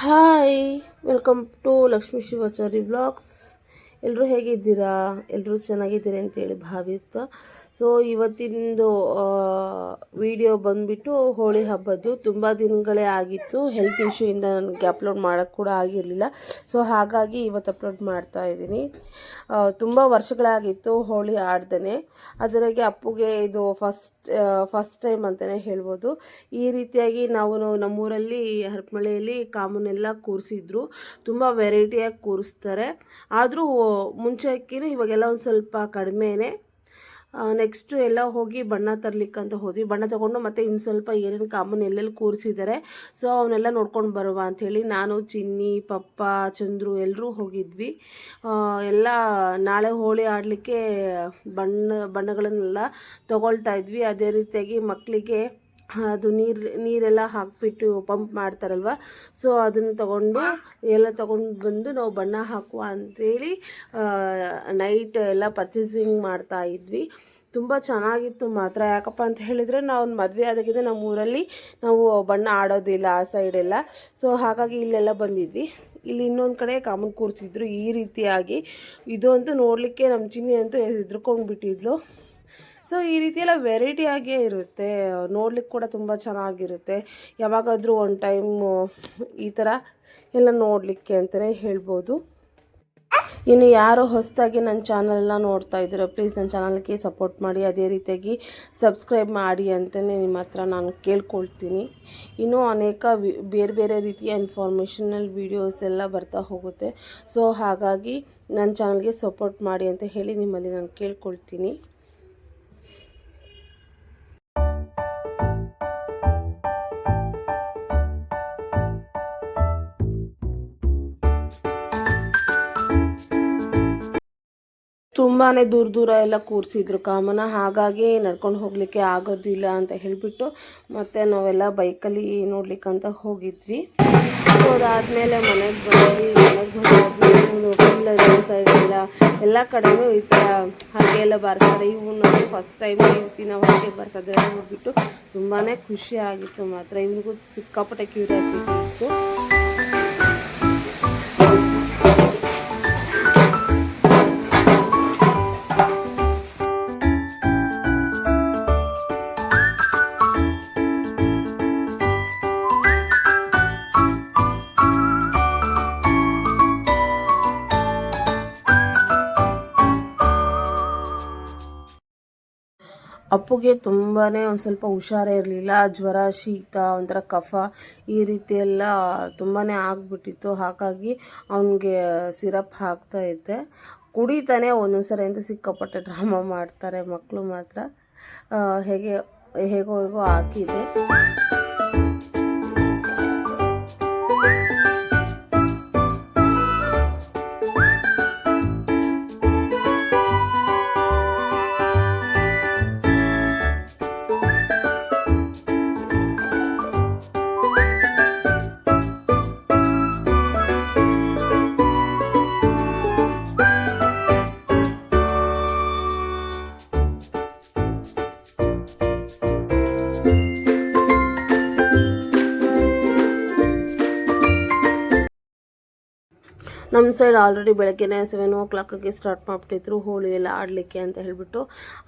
Hi, welcome to Lakshmi Shivachari vlogs. ಎಲ್ಲರೂ ಹೇಗಿದ್ದೀರಾ? ಎಲ್ಲರೂ ಚೆನ್ನಾಗಿದ್ದೀರಿ ಅಂತೇಳಿ ಭಾವಿಸ್ತಾ ಇವತ್ತಿಂದು ವಿಡಿಯೋ ಬಂದುಬಿಟ್ಟು ಹೋಳಿ ಹಬ್ಬದ್ದು. ತುಂಬ ದಿನಗಳೇ ಆಗಿತ್ತು, ಹೆಲ್ತ್ ಇಶ್ಯೂಯಿಂದ ನನಗೆ ಅಪ್ಲೋಡ್ ಮಾಡೋಕ್ಕೆ ಕೂಡ ಆಗಿರಲಿಲ್ಲ. ಹಾಗಾಗಿ ಇವತ್ತು ಅಪ್ಲೋಡ್ ಮಾಡ್ತಾ ಇದ್ದೀನಿ. ತುಂಬ ವರ್ಷಗಳಾಗಿತ್ತು ಹೋಳಿ ಆಡ್ದೇ. ಅದರಾಗೆ ಅಪ್ಪುಗೆ ಇದು ಫಸ್ಟ್ ಟೈಮ್ ಅಂತಲೇ ಹೇಳ್ಬೋದು. ಈ ರೀತಿಯಾಗಿ ನಾವು ನಮ್ಮೂರಲ್ಲಿ ಹರಪನಹಳ್ಳಿಯಲ್ಲಿ ಕಾಮನ್ನೆಲ್ಲ ಕೂರಿಸಿದ್ರು. ತುಂಬ ವೆರೈಟಿಯಾಗಿ ಕೂರಿಸ್ತಾರೆ. ಆದರೂ ಮುಂಚೆಕ್ಕಿಂತ ಇವಾಗೆಲ್ಲ ಒಂದು ಸ್ವಲ್ಪ ಕಡಿಮೆನೇ. ನೆಕ್ಸ್ಟು ಎಲ್ಲ ಹೋಗಿ ಬಣ್ಣ ತರಲಿಕ್ಕಂತ ಹೋದ್ವಿ. ಬಣ್ಣ ತೊಗೊಂಡು ಮತ್ತು ಇನ್ನು ಸ್ವಲ್ಪ ಏನೇನು ಕಾಮನ್ ಎಲ್ಲೆಲ್ಲಿ ಕೂರಿಸಿದ್ದಾರೆ ಅವನ್ನೆಲ್ಲ ನೋಡ್ಕೊಂಡು ಬರುವ ಅಂಥೇಳಿ ನಾನು, ಚಿನ್ನಿ, ಪಪ್ಪ, ಚಂದ್ರು ಎಲ್ಲರೂ ಹೋಗಿದ್ವಿ. ಎಲ್ಲ ನಾಳೆ ಹೋಳಿ ಆಡಲಿಕ್ಕೆ ಬಣ್ಣಗಳನ್ನೆಲ್ಲ ತೊಗೊಳ್ತಾ ಇದ್ವಿ. ಅದೇ ರೀತಿಯಾಗಿ ಮಕ್ಕಳಿಗೆ ಅದು ನೀರೆಲ್ಲ ಹಾಕಿಬಿಟ್ಟು ಪಂಪ್ ಮಾಡ್ತಾರಲ್ವ, ಅದನ್ನು ತೊಗೊಂಡು ಬಂದು ನಾವು ಬಣ್ಣ ಹಾಕುವ ಅಂಥೇಳಿ ನೈಟ್ ಎಲ್ಲ ಪರ್ಚೇಸಿಂಗ್ ಮಾಡ್ತಾ ಇದ್ವಿ. ತುಂಬ ಚೆನ್ನಾಗಿತ್ತು ಮಾತ್ರ. ಯಾಕಪ್ಪ ಅಂತ ಹೇಳಿದರೆ ನಾವು ಮದುವೆ ಆದಾಗಿಂದ ನಮ್ಮ ಊರಲ್ಲಿ ನಾವು ಬಣ್ಣ ಆಡೋದಿಲ್ಲ ಆ ಸೈಡೆಲ್ಲ. ಹಾಗಾಗಿ ಇಲ್ಲೆಲ್ಲ ಬಂದಿದ್ವಿ. ಇಲ್ಲಿ ಇನ್ನೊಂದು ಕಡೆ ಕಾಮನ್ ಕೂರಿಸಿದ್ರು ಈ ರೀತಿಯಾಗಿ. ಇದು ಅಂತೂ ನೋಡಲಿಕ್ಕೆ ನಮ್ಮ ಚಿನ್ನಿ ಅಂತೂ ಹೆದರ್ಕೊಂಡ್ಬಿಟ್ಟಿದ್ಲು. ಈ ರೀತಿಯೆಲ್ಲ ವೆರೈಟಿಯಾಗೇ ಇರುತ್ತೆ, ನೋಡ್ಲಿಕ್ಕೆ ಕೂಡ ತುಂಬ ಚೆನ್ನಾಗಿರುತ್ತೆ. ಯಾವಾಗಾದರೂ ಒಂದು ಟೈಮು ಈ ಥರ ಎಲ್ಲ ನೋಡಲಿಕ್ಕೆ ಅಂತಲೇ ಹೇಳ್ಬೋದು. ಇನ್ನು ಯಾರೋ ಹೊಸದಾಗಿ ನನ್ನ ಚಾನಲ್ನ ನೋಡ್ತಾ ಇದ್ದೀರೋ ಪ್ಲೀಸ್ ನನ್ನ ಚಾನಲ್ಗೆ ಸಪೋರ್ಟ್ ಮಾಡಿ, ಅದೇ ರೀತಿಯಾಗಿ ಸಬ್ಸ್ಕ್ರೈಬ್ ಮಾಡಿ ಅಂತಲೇ ನಿಮ್ಮ ಹತ್ರ ನಾನು ಕೇಳ್ಕೊಳ್ತೀನಿ. ಇನ್ನೂ ಅನೇಕ ಬೇರೆ ಬೇರೆ ರೀತಿಯ ಇನ್ಫಾರ್ಮೇಷನಲ್ ವೀಡಿಯೋಸ್ ಎಲ್ಲ ಬರ್ತಾ ಹೋಗುತ್ತೆ. ಹಾಗಾಗಿ ನನ್ನ ಚಾನಲ್ಗೆ ಸಪೋರ್ಟ್ ಮಾಡಿ ಅಂತ ಹೇಳಿ ನಿಮ್ಮಲ್ಲಿ ನಾನು ಕೇಳ್ಕೊಳ್ತೀನಿ. ತುಂಬಾ ದೂರ ಎಲ್ಲ ಕೂರಿಸಿದ್ರು ಕಾಮನ. ಹಾಗಾಗಿ ನಡ್ಕೊಂಡು ಹೋಗಲಿಕ್ಕೆ ಆಗೋದಿಲ್ಲ ಅಂತ ಹೇಳಿಬಿಟ್ಟು ಮತ್ತು ನಾವೆಲ್ಲ ಬೈಕಲ್ಲಿ ನೋಡ್ಲಿಕ್ಕಂತ ಹೋಗಿದ್ವಿ. ಅದಾದಮೇಲೆ ಮನೆಗೆ ಬಂದು ಫುಲ್ ಸೈಡೆಲ್ಲ ಎಲ್ಲ ಕಡೆಯೂ ಈ ಥರ ಹಾಗೆ ಎಲ್ಲ ಬರ್ತಾರೆ. ಇವನು ಫಸ್ಟ್ ಟೈಮ್ ಹೇಳ್ತೀನಿ ನಾವು ಹಾಗೆ ಬರ್ಸೋದೆಲ್ಲ ನೋಡಿಬಿಟ್ಟು ತುಂಬಾ ಖುಷಿ ಆಗಿತ್ತು ಮಾತ್ರ. ಇವನಿಗೂ ಸಿಕ್ಕಾಪಟ್ಟೆ ಕ್ಯೂರಿಯಾಸಿಟಿ ಇತ್ತು. ಅಪ್ಪುಗೆ ತುಂಬಾ ಒಂದು ಸ್ವಲ್ಪ ಹುಷಾರೇ ಇರಲಿಲ್ಲ. ಜ್ವರ, ಶೀತ, ಒಂಥರ ಕಫ ಈ ರೀತಿ ಎಲ್ಲ ತುಂಬಾ ಆಗಿಬಿಟ್ಟಿತ್ತು. ಹಾಗಾಗಿ ಅವನಿಗೆ ಸಿರಪ್ ಹಾಕ್ತಾ ಇದ್ದೆ. ಕುಡಿತಾನೆ ಒಂದೊಂದು ಸರಿ ಅಂತ ಸಿಕ್ಕಾಪಟ್ಟೆ ಡ್ರಾಮಾ ಮಾಡ್ತಾರೆ ಮಕ್ಕಳು ಮಾತ್ರ. ಹೇಗೋ ಹಾಕಿದೆ. ನಮ್ಮ ಸೈಡ್ ಆಲ್ರೆಡಿ ಬೆಳಗ್ಗೆನೇ 7 o'clockಗೆ ಸ್ಟಾರ್ಟ್ ಮಾಡಿಬಿಟ್ಟಿದ್ರು ಹೋಳಿ ಎಲ್ಲ ಆಡಲಿಕ್ಕೆ ಅಂತ ಹೇಳಿಬಿಟ್ಟು.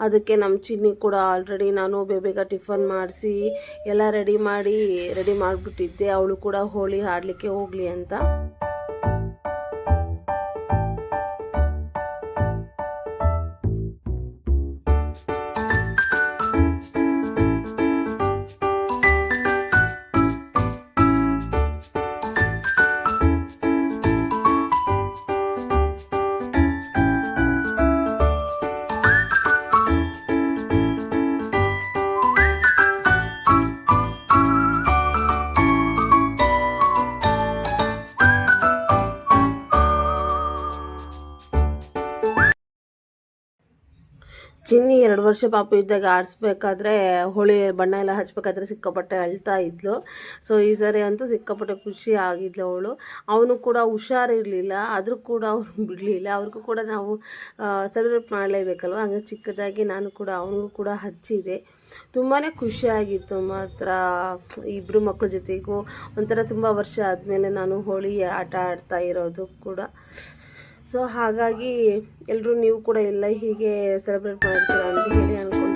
ಅದಕ್ಕೆ ನಮ್ಮ ಚಿನ್ನಿ ಕೂಡ ಆಲ್ರೆಡಿ ನಾನು ಬೇಗ ಟಿಫನ್ ಮಾಡಿಸಿ ಎಲ್ಲ ರೆಡಿ ಮಾಡಿಬಿಟ್ಟಿದ್ದೆ, ಅವಳು ಕೂಡ ಹೋಳಿ ಆಡಲಿಕ್ಕೆ ಹೋಗಲಿ ಅಂತ. ಚಿನ್ನಿ 2 ವರ್ಷ ಪಾಪು ಇದ್ದಾಗ ಆಡಿಸ್ಬೇಕಾದ್ರೆ ಹೋಳಿ ಬಣ್ಣ ಎಲ್ಲ ಹಚ್ಬೇಕಾದ್ರೆ ಸಿಕ್ಕಾಪಟ್ಟೆ ಅಳ್ತಾ ಇದ್ಲು. ಸೊ ಈ ಸರಿ ಅಂತೂ ಸಿಕ್ಕಾಪಟ್ಟೆ ಖುಷಿ ಆಗಿದ್ಲು ಅವಳು. ಅವನು ಕೂಡ ಹುಷಾರಿರಲಿಲ್ಲ, ಆದರೂ ಕೂಡ ಅವ್ರು ಬಿಡಲಿಲ್ಲ. ಅವ್ರಿಗೂ ಕೂಡ ನಾವು ಸೆಲೆಬ್ರೇಟ್ ಮಾಡಲೇಬೇಕಲ್ವ, ಹಂಗೆ ಚಿಕ್ಕದಾಗಿ ನಾನು ಕೂಡ ಅವನಿಗೂ ಕೂಡ ಹಚ್ಚಿದೆ. ತುಂಬಾ ಖುಷಿಯಾಗಿತ್ತು ಮಾತ್ರ. ಇಬ್ಬರು ಮಕ್ಕಳ ಜೊತೆಗೂ ಒಂಥರ ತುಂಬ ವರ್ಷ ಆದಮೇಲೆ ನಾನು ಹೋಳಿ ಆಟ ಆಡ್ತಾ ಇರೋದು ಕೂಡ. ಸೊ ಹಾಗಾಗಿ ಎಲ್ಲರೂ ನೀವು ಕೂಡ ಎಲ್ಲ ಹೀಗೆ ಸೆಲೆಬ್ರೇಟ್ ಮಾಡ್ತೀರಾ ಅಂತ ಹೇಳಿ ಅಂದ್ಕೊಂಡು